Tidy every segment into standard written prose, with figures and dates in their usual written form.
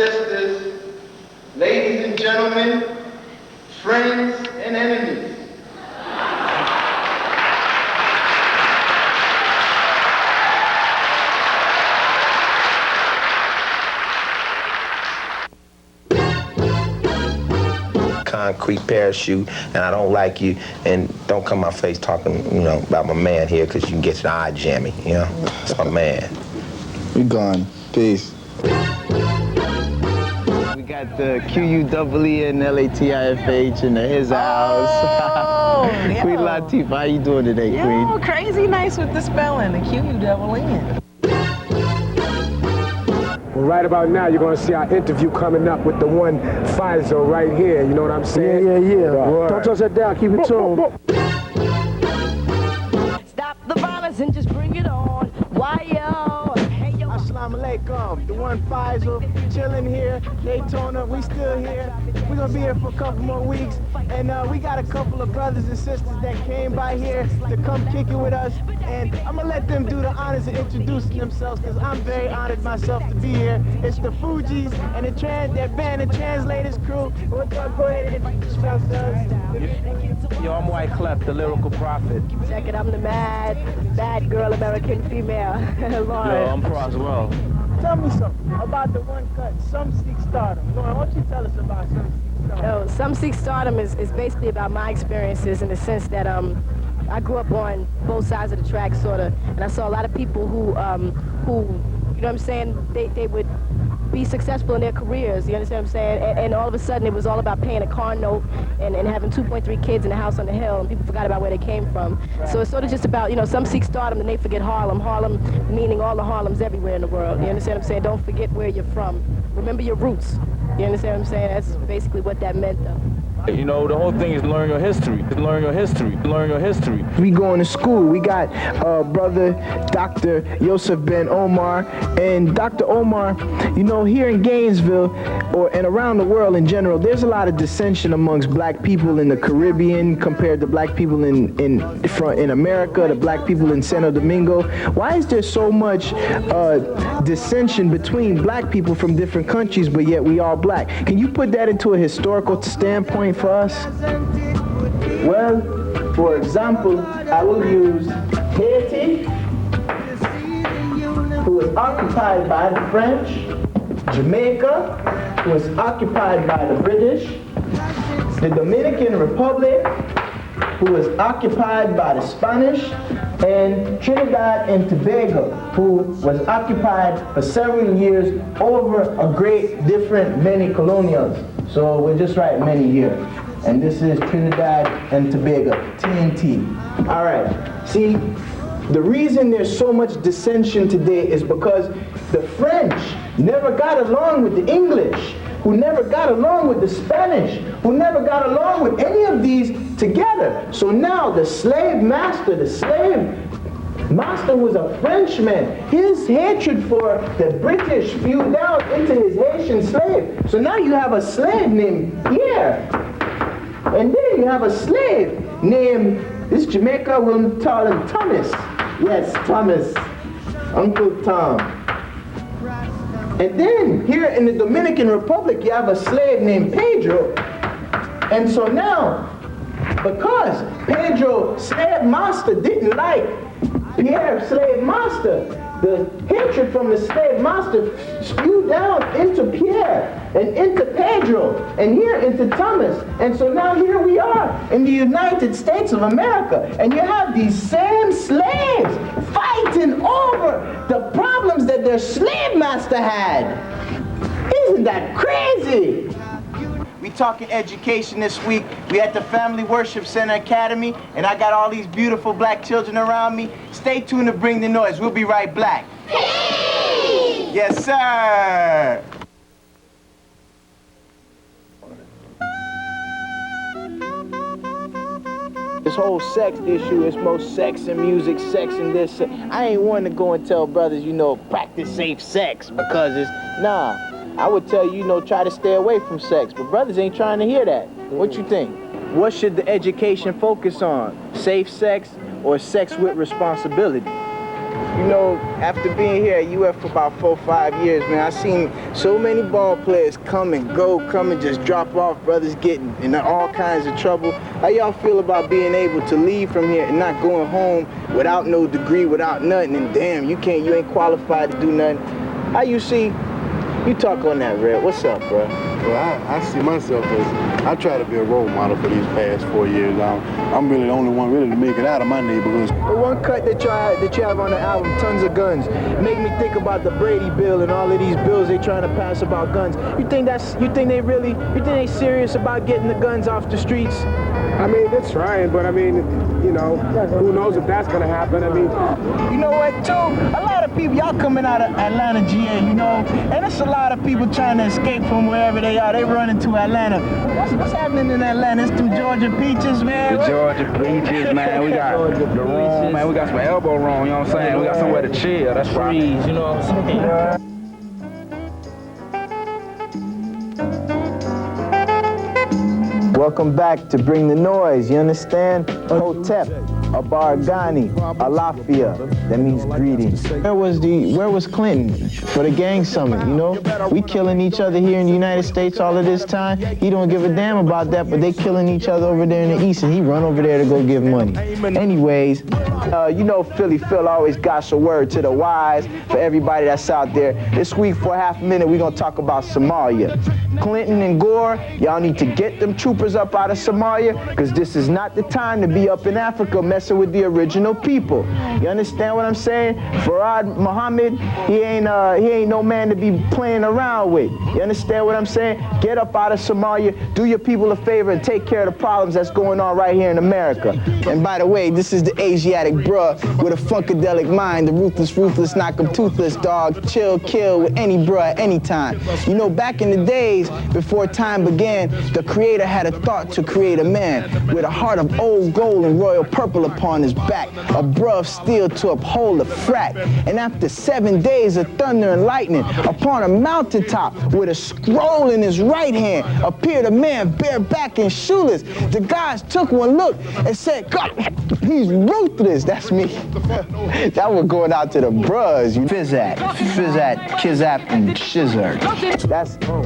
sisters, ladies and gentlemen, friends and enemies. Concrete parachute, and I don't like you, and don't come my face talking, you know, about my man here, because you can get your eye jammy, you know? It's my man. We gone. Peace. We got the QUEE and LATIFH in his house. Oh, Queen Latifah, how you doing today, Queen? Yo, crazy nice with the spelling, the QUEE. Well, right about now, you're going to see our interview coming up with the One Faisal right here. You know what I'm saying? Yeah. Right. Don't touch that down. Keep it tuned. Stop the violence and just bring it on. Why, yo? Hey, yo. Assalamu alaikum. The One Faisal, chilling here. Daytona, we still here. We're going to be here for a couple more weeks. And we got a couple of brothers and sisters that came by here to come kick it with us. And I'm going to let them do the honors of introducing themselves, because I'm very honored myself to be here. It's the Fugees and their band, the Translators crew. We'll go ahead and introduce ourselves. Yo, I'm Wyclef, the lyrical prophet. Check it, I'm the bad girl, American female, Lauryn. Yo, I'm Pras as well. Tell me something about the one cut, Some Seek Stardom. Lauryn, why don't you tell us about Some Seek Stardom? Some Seek Stardom is basically about my experiences in the sense that I grew up on both sides of the track, sort of, and I saw a lot of people who you know what I'm saying, they would be successful in their careers, you understand what I'm saying? And all of a sudden it was all about paying a car note and having 2.3 kids in a house on the hill, and people forgot about where they came from. Right. So it's sort of just about, you know, some seek stardom and they forget Harlem. Harlem meaning all the Harlems everywhere in the world, you understand what I'm saying? Don't forget where you're from. Remember your roots, you understand what I'm saying? That's basically what that meant, though. You know, the whole thing is learn your history. Learn your history. Learn your history. We going to school. We got brother Dr. Yosef Ben Omar. And Dr. Omar, you know, here in Gainesville, and around the world in general, there's a lot of dissension amongst black people in the Caribbean compared to black people in America, the black people in Santo Domingo. Why is there so much dissension between black people from different countries, but yet we all black? Can you put that into a historical standpoint for us? Well, for example, I will use Haiti, who was occupied by the French, Jamaica, who was occupied by the British, the Dominican Republic, who was occupied by the Spanish, and Trinidad and Tobago, who was occupied for several years over a great different many colonials. So we'll just write many here. And this is Trinidad and Tobago, TNT. All right, see, the reason there's so much dissension today is because the French never got along with the English, who never got along with the Spanish, who never got along with any of these together. So now the slave master was a Frenchman. His hatred for the British spewed down into his Haitian slave. So now you have a slave named Pierre. And then you have a slave named, this Jamaica will call him Thomas. Yes, Thomas, Uncle Tom. And then here in the Dominican Republic, you have a slave named Pedro. And so now, because Pedro, slave master, didn't like Pierre, slave master, the hatred from the slave master spewed down into Pierre and into Pedro and here into Thomas. And so now here we are in the United States of America, and you have these same slaves fighting over the problems that their slave master had. Isn't that crazy? We talking education this week. We at the Family Worship Center Academy, and I got all these beautiful black children around me. Stay tuned to Bring the Noise. We'll be right back. Yes, sir. This whole sex issue, it's most sex and music, sex and this. I ain't one to go and tell brothers, you know, practice safe sex, because it's, nah. I would tell you, you know, try to stay away from sex, but brothers ain't trying to hear that. What you think? What should the education focus on? Safe sex or sex with responsibility? You know, after being here at UF for about 4 or 5 years, man, I've seen so many ball players come and go, come and just drop off, brothers getting in all kinds of trouble. How y'all feel about being able to leave from here and not going home without no degree, without nothing, and damn, you ain't qualified to do nothing? How you see, you talk on that, Red. What's up, bro? Well, I see myself as, I try to be a role model for these past 4 years. I'm really the only one really to make it out of my neighborhood. The one cut that you have on the album, Tons of Guns, make me think about the Brady bill and all of these bills they trying to pass about guns. You think they serious about getting the guns off the streets? I mean, they're trying, but I mean, you know, who knows if that's gonna happen? I mean, you know what, too? A lot of people, y'all coming out of Atlanta, GA, you know, and it's a lot of people trying to escape from wherever they are. They running to Atlanta. What's happening in Atlanta? It's them Georgia peaches, man. The Georgia peaches, man. We got the room, man. We got some elbow room, you know what I'm saying? We got somewhere to chill. That's right. You know what I'm saying? Welcome back to Bring the Noise, you understand? Hotep, Abargani, Alafia, that means greetings. Where was Clinton for the gang summit, you know? We killing each other here in the United States all of this time. He don't give a damn about that, but they killing each other over there in the East, and he run over there to go give money. Anyways, you know Philly Phil always got a word to the wise for everybody that's out there. This week for half a minute, we're gonna talk about Somalia. Clinton and Gore, y'all need to get them troopers up out of Somalia, because this is not the time to be up in Africa messing with the original people. You understand what I'm saying? Farad Muhammad, he ain't no man to be playing around with. You understand what I'm saying? Get up out of Somalia, do your people a favor, and take care of the problems that's going on right here in America. And by the way, this is the Asiatic bruh with a funkadelic mind, the ruthless, knock 'em toothless, dog, chill, kill with any bruh at any time. You know, back in the days, before time began, the creator had a thought to create a man with a heart of old gold and royal purple upon his back, a bruh of steel to uphold a frat. And after 7 days of thunder and lightning, upon a mountaintop with a scroll in his right hand, appeared a man bareback and shoeless. The gods took one look and said, God, he's ruthless. That's me. That one going out to the bruhs. You Fizzat, Kizap, and Shizzer.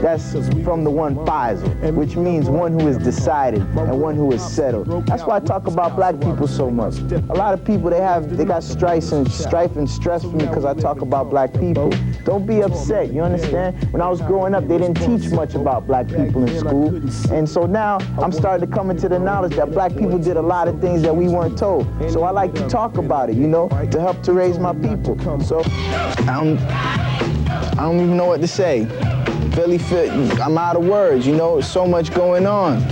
That's from the One Faisal, which means one who is decided and one who is settled. That's why I talk about black people so much. A lot of people, they got strife and stress for me because I talk about black people. Don't be upset, you understand? When I was growing up, they didn't teach much about black people in school. And so now I'm starting to come into the knowledge that black people did a lot of things that we weren't told. So I like to talk about it, you know, to help to raise my people. So I don't even know what to say. Philly Fit, I'm out of words, you know, there's so much going on.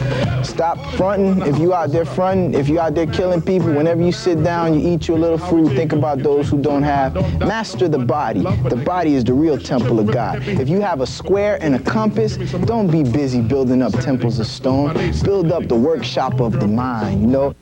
Stop fronting. If you out there fronting, if you out there killing people, whenever you sit down, you eat your little fruit, think about those who don't have. Master the body. The body is the real temple of God. If you have a square and a compass, don't be busy building up temples of stone. Build up the workshop of the mind, you know.